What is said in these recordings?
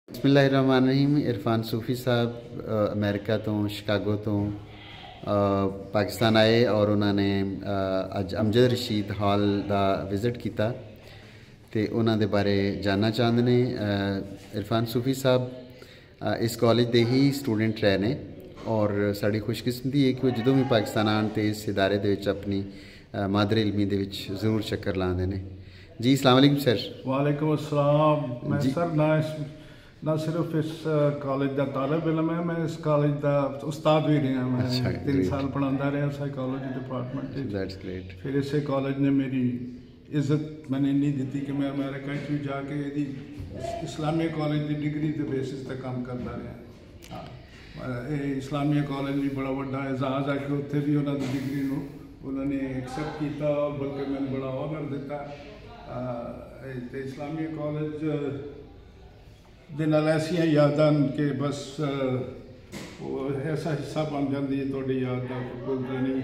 बिस्मिल्लाहिर्रहमानिर्रहीम। इरफान सूफ़ी साहब अमेरिका तो शिकागो तो पाकिस्तान आए और उन्होंने अज अमजद रशीद हॉल का विजिट किया तो उन्होंने बारे जानना चाहते हैं। इरफान सूफ़ी साहब इस कॉलेज के ही स्टूडेंट रहे ने और साड़ी खुशकिस्मती है कि वो जो भी पाकिस्तान आन तो इस इदारे दे विच अपनी मादरी इलमी दे विच ज़रूर चक्कर लाते हैं। जी अस्सलाम वालेकुम सर। वालेकुम अस्सलाम। मैं सर ना सिर्फ इस कॉलेज का तालब इलम है, मैं इस कॉलेज का उस्ताद भी रहा। मैं 3 साल पढ़ाता रहा साइकोलॉजी डिपार्टमेंट। That's great. फिर इसे कॉलेज ने मेरी इज्जत मैंने नहीं दी कि मैं अमेरिका भी जाके यदि इस्लामिया कॉलेज की डिग्री के बेसिस पर काम करता रहा। इस्लामिया कॉलेज भी बड़ा बड़ा एजाज है कि उत्थे भी उन्होंने डिग्री उन्होंने एक्सैप्ट किया, बल्कि मैंने बड़ा ऑनर दिता। इस्लामिया कॉलेज दिन ऐसिया यादां के बस वो ऐसा हिस्सा बन जाती है थोड़ी याद का भूलता नहीं।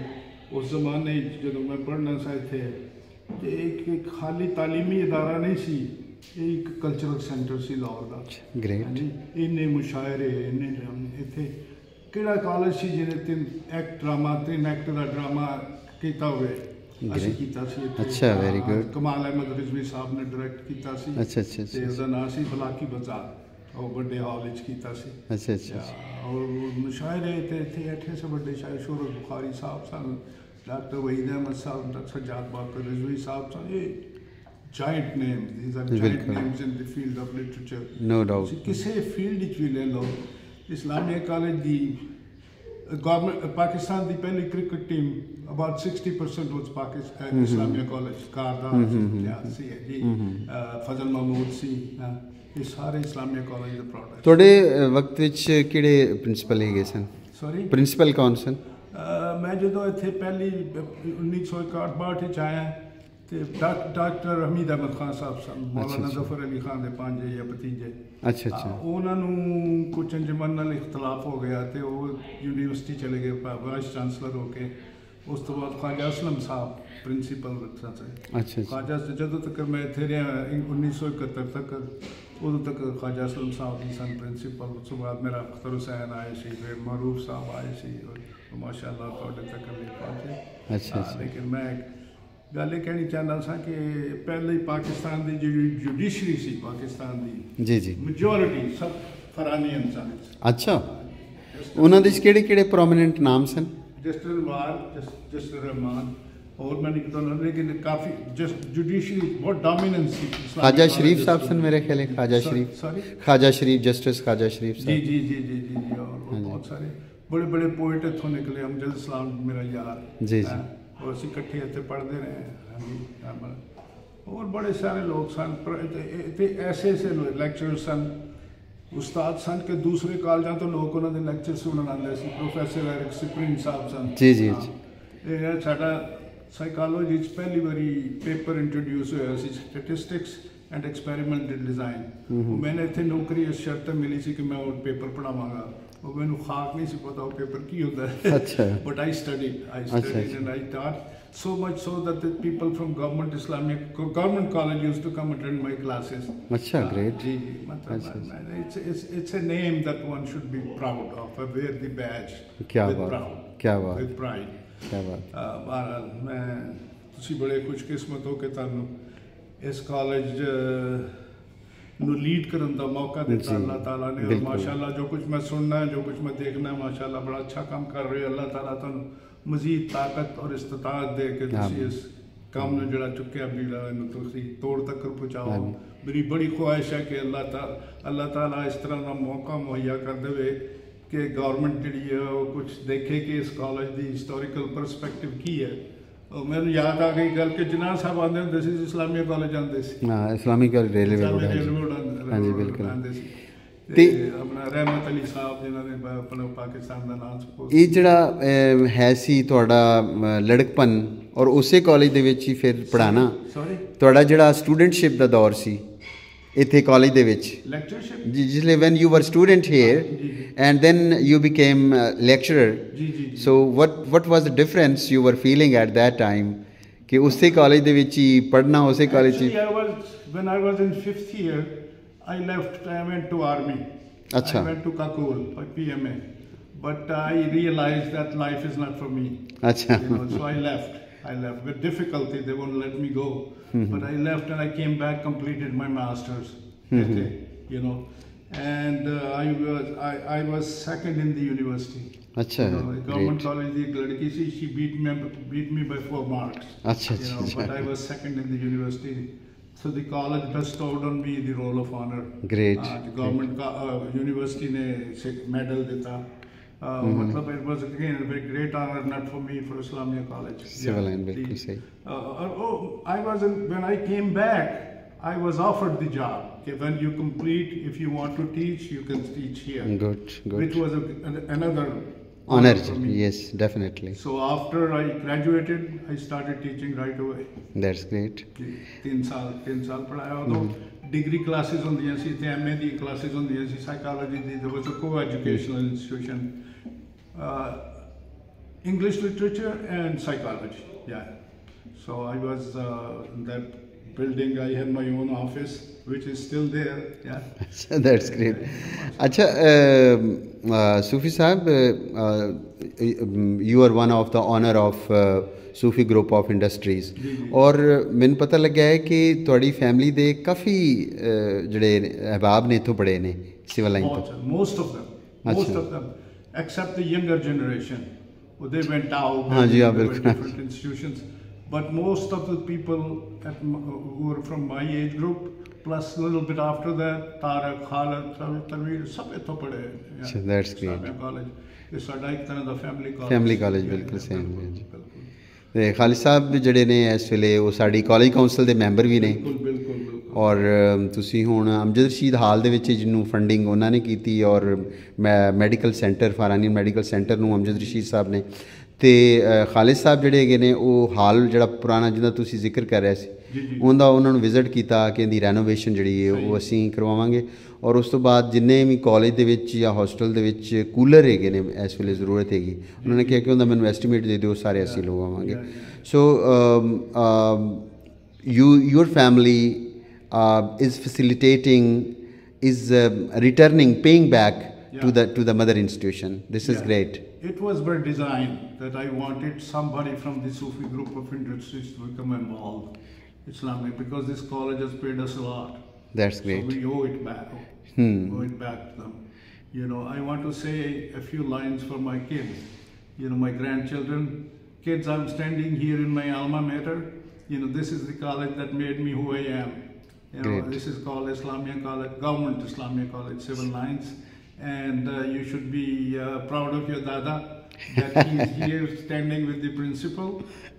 उस जमाने जो मैं पढ़ना सा इतने कि एक खाली तालीमी इदारा नहीं सी, एक कल्चरल सेंटर सी लाहौर का। ग्रेट। इन्ने मुशायरे इन्ने इतने किहड़ा कॉलेज सी जिन्हें 3 एक्ट ड्रामा 3 एक्ट का ड्रामा किया हुए। अच्छा, वेरी गुड। कमाल अहमद रिजवी साहब ने डायरेक्ट किया। अच्छा अच्छा अच्छा। उसका नाम सी बलाकी बाजार और बड़े हॉल किया। अच्छा अच्छा। और मुशायरे इतने ऐठे से बड़े शायर शोरत बुखारी साहब सन, डॉक्टर वहीद अहमद साहब, डॉक्टर सज्जाद बाकर रिजवी साहब सन। ये giant name, these are giant names in the field of literature. No doubt किसी फील्ड भी ले लो। इस्लामिया कॉलेज की गवर्नमेंट पाकिस्तान की पहली cricket team about 60% was Pakistan Islamia College कारदा सी है जी। फजल महमूद सी ये सारे इस्लामिया कॉलेज के प्रोडक्ट। थोड़े वक्त विच किहड़े प्रिंसिपल है सन? सॉरी प्रिंसिपल कौन सन? मैं जो इत्थे पहली 1961-62 च आया तो डॉक्टर हमीद अहमद खान साहब सन, मौलाना जफर अली खान के भांजे या भतीजे। अच्छा अच्छा। उन्होंने कुछ अंजुमन नाल इख्तलाफ हो गया तो वो यूनिवर्सिटी चले गए वाइस चांसलर होके। उस तो बाद ख्वाजा असलम साहब प्रिंसीपल से। अच्छा। ख्वाजा जो तक मैं इतने रहा 1971 तक उदों तक ख्वाजा असलम साहब ही सन प्रिंसीपल। उस बाद मेरा अख्तर हुसैन आए सी, फिर मरूफ साहब आए सी और माशाअल्लाह थोड़े तक पहुँचे। अच्छा। लेकिन मैं गल ये कहनी चाहना सा कि पहले पाकिस्तान की जी जुडिशरी सी पाकिस्तान की जी जी मेजोरिटी सब फरानियन सन। अच्छा। उन्होंने किहड़े प्रोमिनेंट नाम सन? जस्टिस रहमान और मैंने लेकिन काफ़ी जस्ट जुडिशरी बहुत डोमिनेंस थी। ख्वाजा शरीफ साहब सन मेरे ख्याल है। ख्वाजा शरीफ, सॉरी ख्वाजा शरीफ, जस्टिस ख्वाजा शरीफ साहब। जी जी जी जी जी जी। और बहुत सारे बड़े बड़े पोइट इतों निकले। अमजद इस्लाम मेरा यार जी जी। और असीं इकट्ठे इतने पढ़ते रहे। और बड़े सारे लोग सन ऐसे ऐसे लेक्चर सन, उस्ताद सन के दूसरे कॉलेजों तो लोग उन्होंने लेक्चर सुनने आते थे। प्रोफैसर एरिक सिप्रिन साहब सन जी जी। साडा साइकोलॉजी पहली बारी पेपर इंट्रोड्यूस होया सी स्टैटिस्टिक्स एंड एक्सपेरिमेंटल डिजाइन। मैंने इतने नौकरी इस शर्त मिली सी कि मैं वो पेपर पढ़ावांगा। वो मैंने खाक नहीं सी पता वो पेपर की होता है। अच्छा। But I studied and I taught so much so that the people from government college used to come attend my classes. Acha, great. जी जी। मतलब it's a name that one should be proud of. Wear the badge. क्या बात, क्या बात, with pride. क्या बात। बहरहाल मैं तुसी बड़े खुशकिस्मत हो के तुहानू इस कॉलेज ਨੂੰ लीड करने का मौका दिता अल्लाह ताला ने। और माशाल्लाह जो कुछ मैं सुनना है, जो कुछ मैं देखना है, माशाल्लाह बड़ा अच्छा काम कर रहे हो। अल्लाह ताला तुहानू मजीद ताकत और इस्तिताअत दे के इस काम ने जड़ा चुक्या बीड़ा तुसी तोड़ तक पहुँचाओ। मेरी बड़ी ख्वाहिश है कि अल्लाह ताला इस तरह का मौका मुहैया कर दे कि गवर्नमेंट जी कुछ देखे कि इस कॉलेज की हिस्टोरिकल परस्पैक्टिव की है। मैंने याद आ गई गल कि जिन्ना साहब आते होंगे सी इस्लामिया कॉलेज आते सी। हाँ, इस्लामिक रेलवे रोड। हाँ जी बिल्कुल। अपना रहमत अली साहब जिन्होंने अपना पाकिस्तान का नाम सपोज ये जड़ा है सी तुहाडा लड़कपन और उसे कॉलेज दे विच ही फिर पढ़ाना। सॉरी तुहाडा जड़ा स्टूडेंटशिप दा दौर सी इत्थे कॉलेज दे विच लेक्चरशिप जिसले when you were student here and then you became a lecturer. So what was the difference you were feeling at that time कि उसे कॉलेज दे विच ही पढ़ना उसे college when I was in 5th year I left. I went to army. Achha. I went to Kakul for PMA, but I realized that life is not for me. Achha. So I left. I left with difficulty. They won't let me go, but I left and I came back, completed my masters. And I was second in the university. Achha. Government college, the ladki si, she beat me by 4 marks. Achha. But I was second in the university. So the college bestowed on me the roll of honor. Great. The government university ne medal deta. It was again a very great honor, not for me, for Islamia College. Civil line, bilkul sahi. When I came back, I was offered the job. Okay, when you complete, if you want to teach, you can teach here. Good. Which was another honor for me. Yes, definitely. So after I graduated, I started teaching right away. That's great. 3 saal पढ़ाया तो degree classes होंदियां सी ते MA दी classes होंदियां सी psychology the. There was a co-educational institution, English literature and psychology. Yeah. So I was in that building. I had my own office, which is still there. Yeah. That's great. Acha, Sufi Sahib, you are one of the owner of Sufi Group of Industries. और मैंने पता लगा है कि तुम्हारी family दे काफ़ी जड़े अहबाब ने इत्थों पढ़े ने सिविल लाइन तो. Most of them, except the younger generation. They went out. हाँ जी, हाँ बिल्कुल. Different institutions. But most of the people who were from my age group, plus a little bit after that, Tariq, Khalid, Tanveer, सब इत्थों पढ़े. That's great. College. It's a like the family college. Family college, बिल्कुल same. ਤੇ ਖਾਲਿਦ ਸਾਹਿਬ ਜਿਹੜੇ ਨੇ ਇਸ ਵੇਲੇ ਉਹ ਸਾਡੀ ਕਾਲਜ ਕਾਉਂਸਲ ਦੇ ਮੈਂਬਰ ਵੀ ਨੇ. ਬਿਲਕੁਲ. ਔਰ ਤੁਸੀਂ ਹੁਣ ਅਮਜਦ ਰਸ਼ੀਦ ਹਾਲ ਦੇ ਵਿੱਚ ਜਿਹਨੂੰ ਫੰਡਿੰਗ ਉਹਨਾਂ ਨੇ ਕੀਤੀ ਔਰ ਮੈਡੀਕਲ ਸੈਂਟਰ ਫਾਰਾਨੀ ਮੈਡੀਕਲ ਸੈਂਟਰ ਨੂੰ ਅਮਜਦ ਰਸ਼ੀਦ ਸਾਹਿਬ ਨੇ ਤੇ ਖਾਲਿਦ ਸਾਹਿਬ ਜਿਹੜੇ ਹੈਗੇ ਨੇ ਉਹ ਹਾਲ ਜਿਹੜਾ ਪੁਰਾਣਾ ਜਿਹਦਾ ਤੁਸੀਂ ਜ਼ਿਕਰ ਕਰ ਰਹੇ ਸੀ ਉਹਦਾ ਉਹਨਾਂ ਨੂੰ ਵਿਜ਼ਿਟ ਕੀਤਾ ਕਿ ਇਹਦੀ ਰੈਨੋਵੇਸ਼ਨ ਜਿਹੜੀ ਹੈ ਉਹ ਅਸੀਂ ਕਰਵਾਵਾਂਗੇ ਔਰ ਉਸ ਤੋਂ ਬਾਅਦ ਜਿੰਨੇ ਵੀ ਕਾਲਜ ਦੇ ਵਿੱਚ ਜਾਂ ਹੋਸਟਲ ਦੇ ਵਿੱਚ ਕੂਲਰ ਹੈਗੇ ਨੇ ਇਸ ਵੇਲੇ ਜ਼ਰੂਰਤ ਹੈਗੀ ਉਹਨਾਂ ਨੇ ਕਿਹਾ ਕਿ ਉਹਦਾ ਮੈਨੂੰ ਐਸਟੀਮੇਟ ਦੇ ਦਿਓ ਸਾਰੇ ਅਸੀਂ ਲਗਵਾਵਾਂਗੇ. ਸੋ your family is facilitating, is returning, paying back to the mother institution. This is great. It was by design that I wanted somebody from the Sufi Group of Industries to become involved, Islamic, because this college has paid us a lot. That's great. So we owe it back. Owe it back to them. I want to say a few lines for my kids. My grandchildren. Kids, I'm standing here in my alma mater. This is the college that made me who I am. This is called Islamia College, Government Islamia College, Civil Lines. And you should be proud of your dada that he is here standing with the principal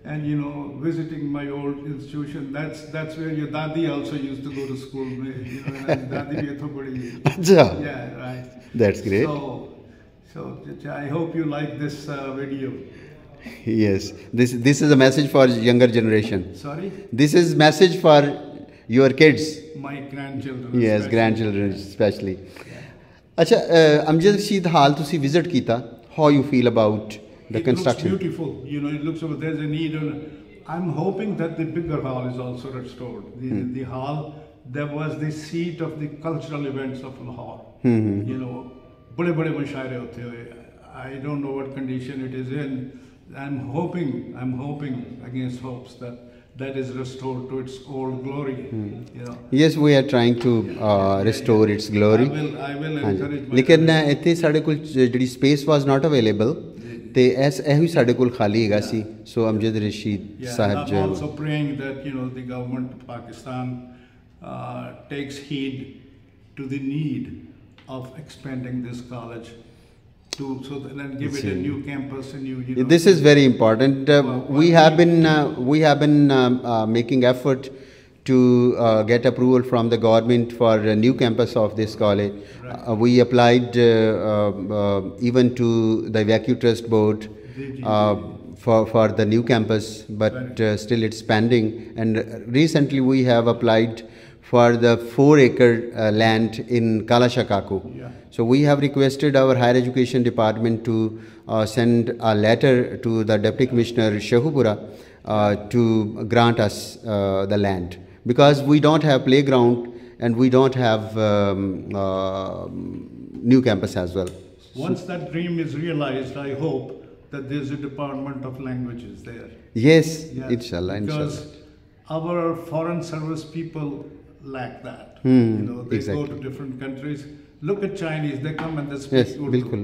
and visiting my old institution. That's where your dadi also used to go to school. Dadi bhi to badi. Yeah, right. That's great. So I hope you like this video. Yes, this is a message for younger generation. Sorry? This is message for your kids. My grandchildren. Yes, especially. Grandchildren especially. अच्छा अमजद रशीद हाल तुसी visit कीता. How you feel about the construction? It looks beautiful. It looks like there's a need. I'm hoping that the bigger hall is also restored. The hall that was the seat of the cultural events of Lahore. बड़े मुशायरे होते हुए. I don't know what condition it is in. I'm hoping against hopes that is restored to its old glory. Yes, we are trying to restore its glory. I will encourage. लेकिन इत्थे साढ़े कोल जिहड़ी space was not available ते ਇਹੋ ਹੀ ਸਾਡੇ ਕੋਲ ਖਾਲੀ ਹੈਗਾ ਸੀ. So Amjad Rashid Sahib I'm also praying that the government of Pakistan takes heed to the need of expanding this college. So then give it a new campus, a new. This is very important. We have been making effort to get approval from the government for a new campus of this college. Right. We applied even to the Vacuum Trust Board for the new campus, but still it's pending. And recently we have applied for the 4-acre land in Kalashakaku. Yeah. So we have requested our higher education department to send a letter to the Deputy Commissioner Shahupura to grant us the land, because we don't have playground and we don't have new campus as well. Once that dream is realized, I hope that there's a Department of Languages there. Yes, Yeah, inshallah, because inshallah. our foreign service people lack that. They exactly. go to different countries. Look at Chinese; they come and they speak Yes, Urdu. bilkul.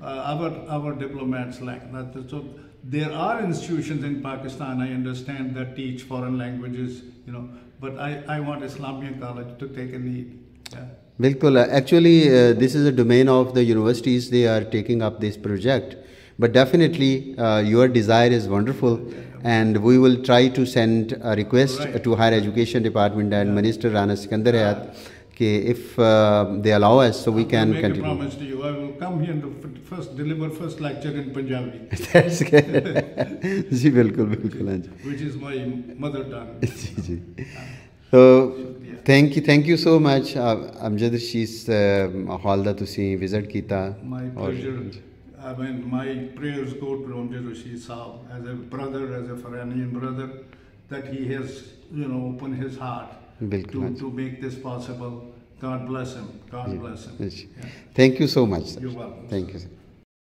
Our diplomats lack that. So there are institutions in Pakistan, I understand, that teach foreign languages. But I want Islamia College to take a lead. Yeah. Bilkul. Actually, this is a domain of the universities. They are taking up this project. But definitely, your desire is wonderful, and we will try to send a request to Higher Education Department and Minister Rana Sikandar Hayat, if they allow us, so we can make continue. I promise to you, I will come here and deliver first lecture in Punjabi. That's good. जी बिल्कुल बिल्कुल हाँ जी. Which is my mother tongue. Ji ji. So thank you so much. Amjad Rashid's hall ਦਾ ਤੁਸੀਂ visit ਕੀਤਾ. My pleasure. I mean, my prayers go to Amjad Rashid Saab as a brother, as a Faranian brother, that he has, opened his heart to make this possible. God bless him. God bless him. Thank you so much, sir. You're welcome. Thank you, sir.